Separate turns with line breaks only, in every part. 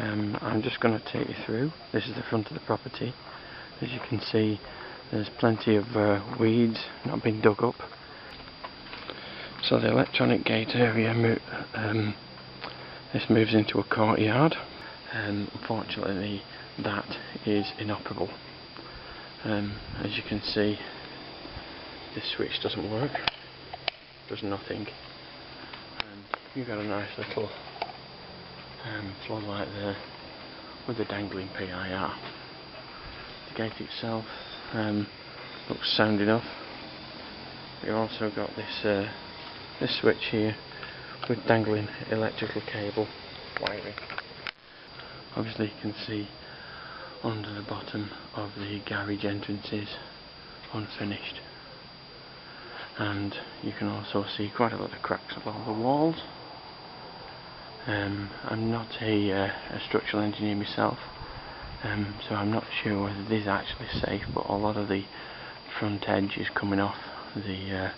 I'm just going to take you through. This is the front of the property. As you can see, there's plenty of weeds not been dug up. So the electronic gate area, this moves into a courtyard. Unfortunately that is inoperable. As you can see, this switch doesn't work, does nothing. You've got a nice little floodlight there with the dangling PIR. The gate itself looks sound enough. You've also got this switch here with dangling electrical cable wiring. Obviously you can see under the bottom of the garage entrances unfinished, and you can also see quite a lot of cracks along the walls. I'm not a structural engineer myself, so I'm not sure whether this is actually safe, but a lot of the front edge is coming off the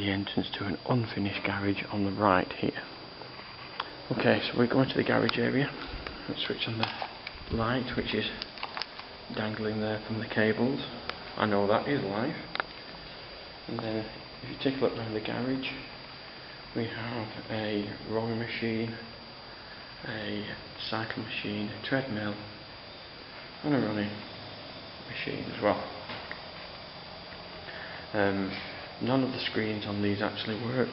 entrance to an unfinished garage on the right here. Okay, so we're going to the garage area. Let's switch on the light, which is dangling there from the cables. I know that is live. And then if you take a look around the garage, we have a rowing machine, a cycle machine, a treadmill, and a running machine as well. None of the screens on these actually work.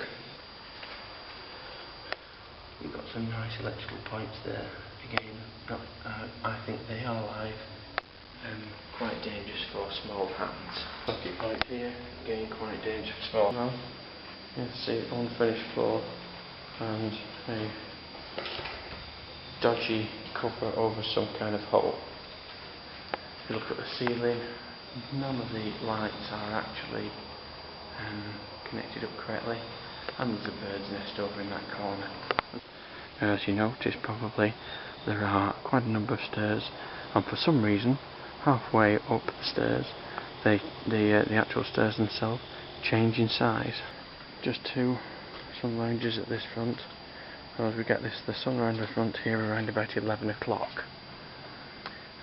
You've got some nice electrical points there. Again, I think they are live. Quite dangerous for small hands. Socket point here, again quite dangerous for small hands. You can see unfinished floor and a dodgy cover over some kind of hole. If you look at the ceiling, none of the lights are actually connected up correctly, and there's a bird's nest over in that corner. As you notice probably, there are quite a number of stairs, and for some reason halfway up the stairs the actual stairs themselves change in size. Just some lounges at this front, as we get the sun around the front here around about 11 o'clock.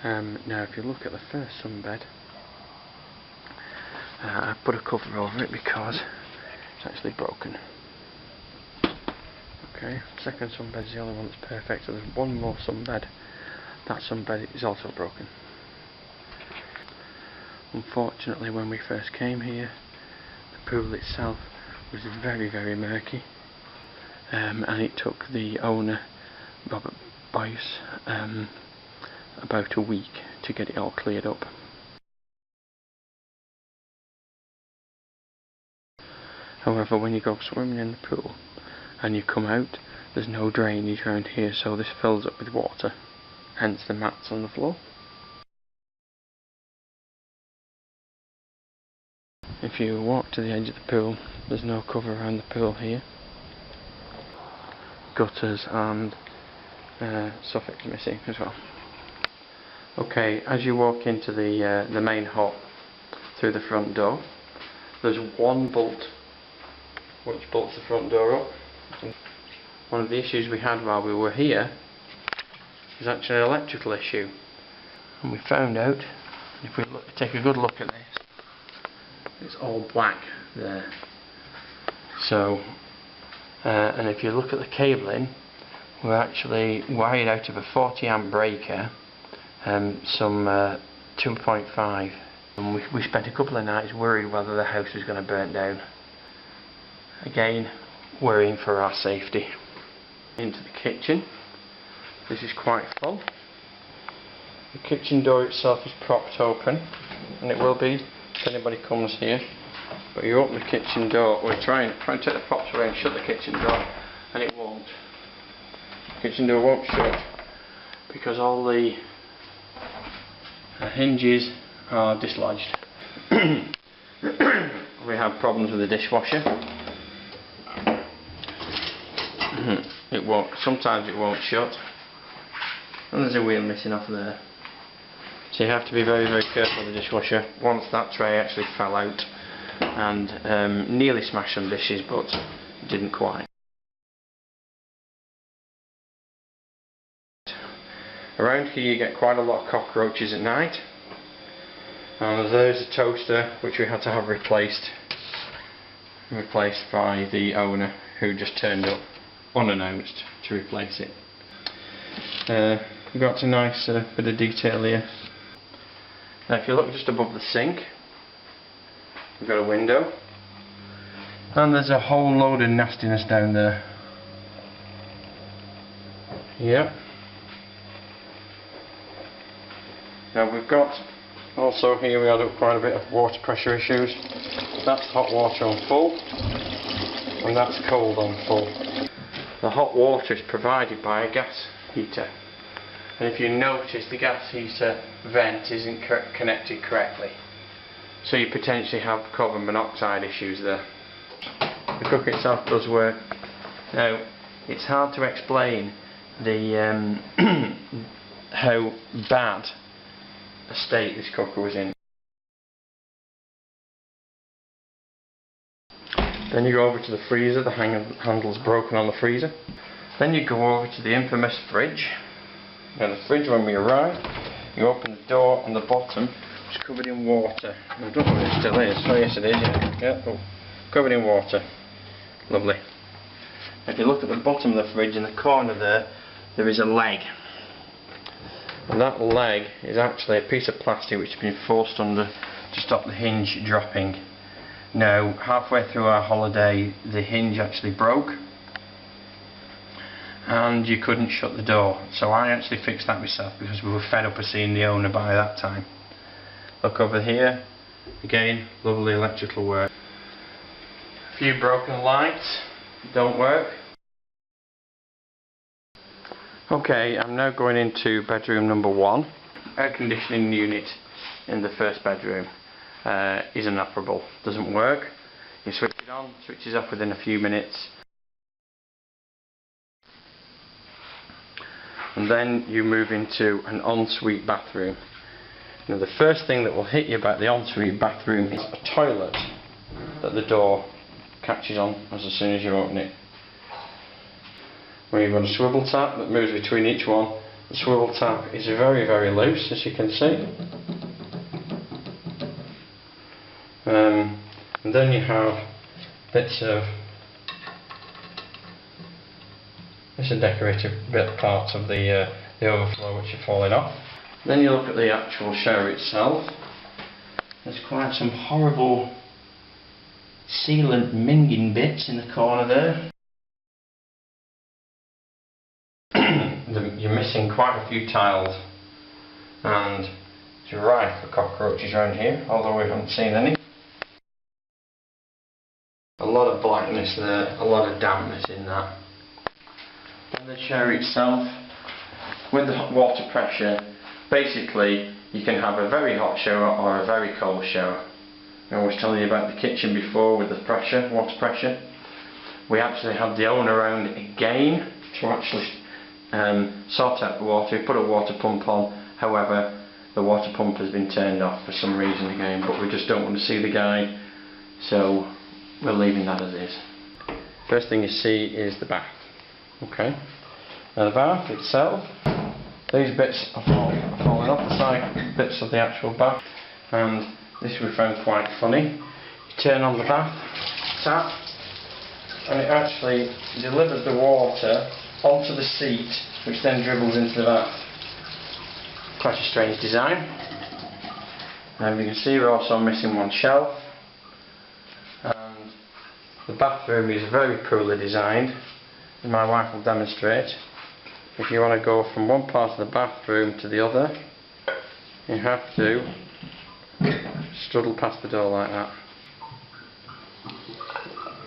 Now if you look at the first sunbed, I put a cover over it because it's actually broken. Okay, second sunbed is the only one that's perfect, so there's one more sunbed. That sunbed is also broken. Unfortunately, when we first came here, the pool itself was very, very murky, and it took the owner, Robert Boyce, about a week to get it all cleared up. However, when you go swimming in the pool and you come out, there's no drainage around here, so this fills up with water, hence the mats on the floor. If you walk to the edge of the pool, there's no cover around the pool here. Gutters and suffix missing as well. Okay, as you walk into the main hall through the front door, there's one bolt which bolts the front door up. One of the issues we had while we were here is actually an electrical issue, and we found out, if we take a good look at this, it's all black there. So, and if you look at the cabling, we're actually wired out of a 40 amp breaker, some 2.5, and we spent a couple of nights worried whether the house was going to burn down. Again, worrying for our safety. Into the kitchen. This is quite full. The kitchen door itself is propped open, and it will be if anybody comes here. But you open the kitchen door, or try and take the props away and shut the kitchen door, and it won't. The kitchen door won't shut because all the hinges are dislodged. We have problems with the dishwasher. It won't. Sometimes it won't shut, and there's a wheel missing off there. So you have to be very, very careful with the dishwasher. Once that tray actually fell out and nearly smashed some dishes, but didn't quite. Around here you get quite a lot of cockroaches at night. And there's a toaster which we had to have replaced by the owner, who just turned up unannounced to replace it. We've got a nice bit of detail here. Now if you look just above the sink, we've got a window, and there's a whole load of nastiness down there. Yep. Now we've got also here, we had quite a bit of water pressure issues. That's hot water on full, and that's cold on full. The hot water is provided by a gas heater, and if you notice, the gas heater vent isn't connected correctly, so you potentially have carbon monoxide issues there. The cooker itself does work. Now it's hard to explain the how bad a state this cooker was in. Then you go over to the freezer. The handle's broken on the freezer. Then you go over to the infamous fridge. Now the fridge, when we arrive, you open the door, and the bottom is covered in water. I don't know if it still is. Oh yes it is, yeah. Oh, covered in water. Lovely. If you look at the bottom of the fridge, in the corner there is a leg. And that leg is actually a piece of plastic which has been forced under to stop the hinge dropping. Now, halfway through our holiday, the hinge actually broke, and you couldn't shut the door. So I actually fixed that myself, because we were fed up of seeing the owner by that time. Look over here, again, lovely electrical work. A few broken lights, don't work. Okay, I'm now going into bedroom number 1. Air conditioning unit in the first bedroom is inoperable, doesn't work. You switch it on, switches off within a few minutes, and then you move into an ensuite bathroom. Now the first thing that will hit you about the ensuite bathroom is a toilet that the door catches on as soon as you open it. Where you've got a swivel tap that moves between each one. The swivel tap is very, very loose, as you can see. And then you have bits of, this is decorative parts of the overflow which are falling off. Then you look at the actual shower itself. There's quite some horrible sealant minging bits in the corner there. You're missing quite a few tiles, and it's rife for cockroaches around here, although we haven't seen any. A lot of blackness there, a lot of dampness in that. And the shower itself, with the water pressure, basically you can have a very hot shower or a very cold shower. I was telling you about the kitchen before with the pressure, water pressure. We actually had the owner around again to actually sort out the water. We put a water pump on, however the water pump has been turned off for some reason again, but we just don't want to see the guy, so we're leaving that as is. First thing you see is the bath. Okay, now the bath itself, these bits are falling off the side bits of the actual bath, and this we found quite funny. You turn on the bath tap, and it actually delivers the water onto the seat, which then dribbles into the bath. Quite a strange design. And you can see we're also missing one shelf, and the bathroom is very poorly designed, and my wife will demonstrate. If you want to go from one part of the bathroom to the other, you have to struggle past the door like that.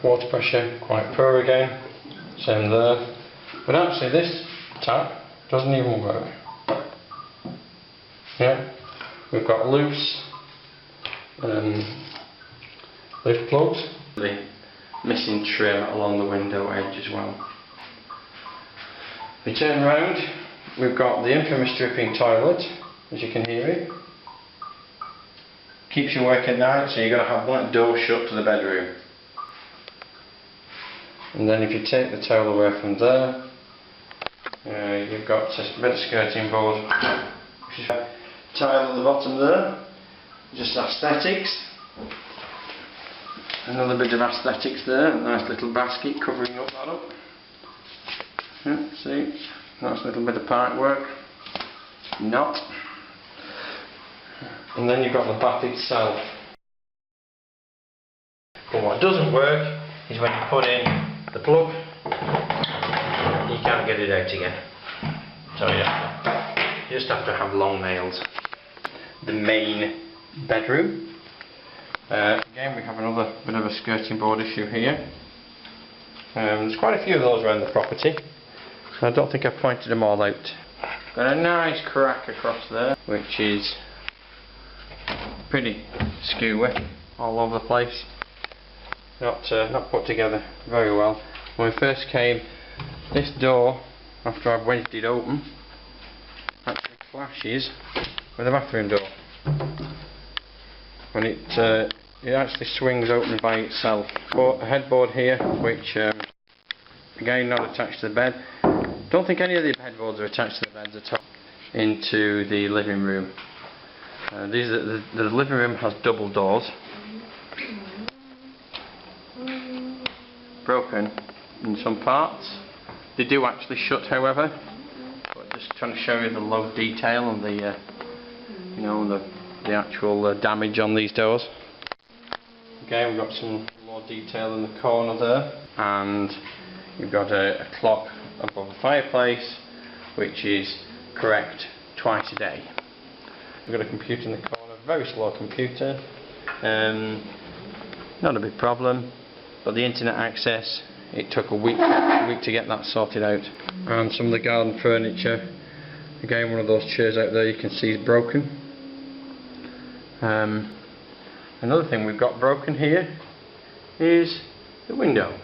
Water pressure quite poor again, same there. But actually this tap doesn't even work. Yeah, we've got loose lift plugs. The missing trim along the window edge as well. We turn round, we've got the infamous dripping toilet, as you can hear it. Keeps you awake at night, so you've got to have that door shut to the bedroom. And then if you take the towel away from there, You've got a bit of skirting board, which is a tile at the bottom there, just aesthetics. Another bit of aesthetics there, a nice little basket covering up that up. Yeah, see, nice little bit of pipe work. Not. And then you've got the bath itself. But what doesn't work is when you put in the plug, you can't get it out again. So yeah, you just have to have long nails. The main bedroom. Again, we have another bit of a skirting board issue here. There's quite a few of those around the property. I don't think I've pointed them all out. Got a nice crack across there, which is pretty skewy all over the place. Not put together very well. When we first came, this door, after I've wedged it open, actually clashes with the bathroom door. When it actually swings open by itself. But a headboard here, which again not attached to the bed. Don't think any of the headboards are attached to the beds at all. Into the living room. The living room has double doors. Broken in some parts. They do actually shut, however. But just trying to show you the low detail and the the actual damage on these doors. Again, we've got some more detail in the corner there, and you've got a clock above the fireplace, which is correct twice a day. We've got a computer in the corner, very slow computer, not a big problem, but the internet access, it took a week to get that sorted out. And some of the garden furniture, again one of those chairs out there you can see is broken. Another thing we've got broken here is the window.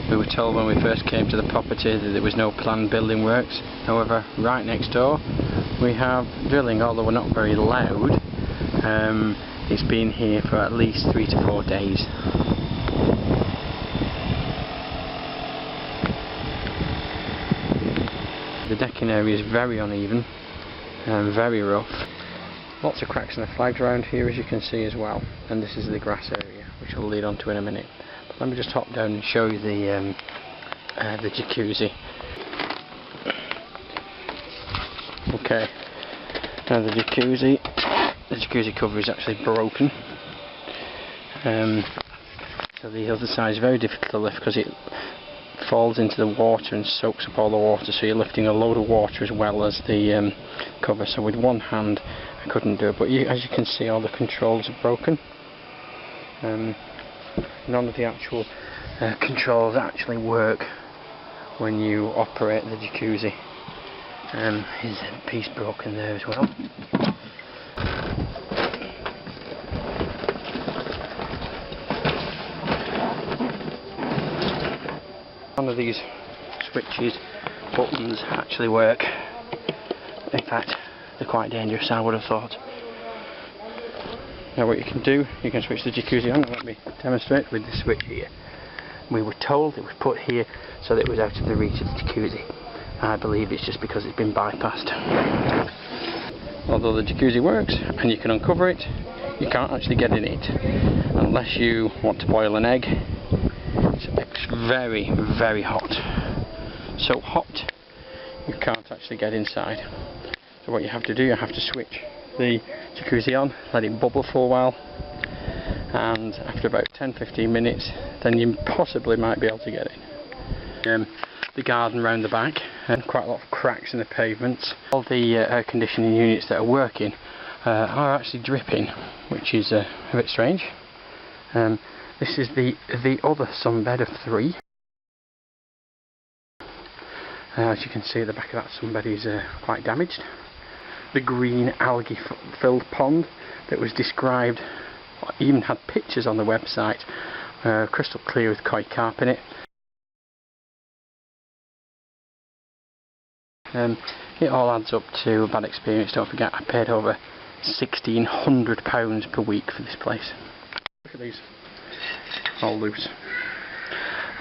We were told when we first came to the property that there was no planned building works. However, right next door we have drilling, although we're not very loud. It's been here for at least 3 to 4 days. The decking area is very uneven and very rough. Lots of cracks in the flags around here, as you can see as well. And this is the grass area, which I'll lead on to in a minute. But let me just hop down and show you the jacuzzi. Okay, now the jacuzzi cover is actually broken. So the other side is very difficult to lift because it falls into the water and soaks up all the water, so you're lifting a load of water as well as the cover. So with one hand I couldn't do it, but as you can see, all the controls are broken. None of the actual controls actually work when you operate the jacuzzi. There's a piece broken there as well. None of these switches, buttons actually work. In fact, they're quite dangerous, I would have thought. Now what you can do, you can switch the jacuzzi on. Let me demonstrate with the switch here. We were told it was put here so that it was out of the reach of the jacuzzi. I believe it's just because it's been bypassed. Although the jacuzzi works and you can uncover it, you can't actually get in it unless you want to boil an egg. It's very, very hot. So hot you can't actually get inside. So what you have to do, you have to switch the jacuzzi on, let it bubble for a while, and after about 10-15 minutes then you possibly might be able to get in. The garden round the back, and quite a lot of cracks in the pavements. All the air conditioning units that are working are actually dripping, which is a bit strange. This is the other sunbed of 3. As you can see, the back of that sunbed is quite damaged. The green algae filled pond that was described, even had pictures on the website, crystal clear with koi carp in it. It all adds up to a bad experience. Don't forget, I paid over £1,600 per week for this place. Look at these, all loose.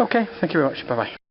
Okay, thank you very much. Bye bye.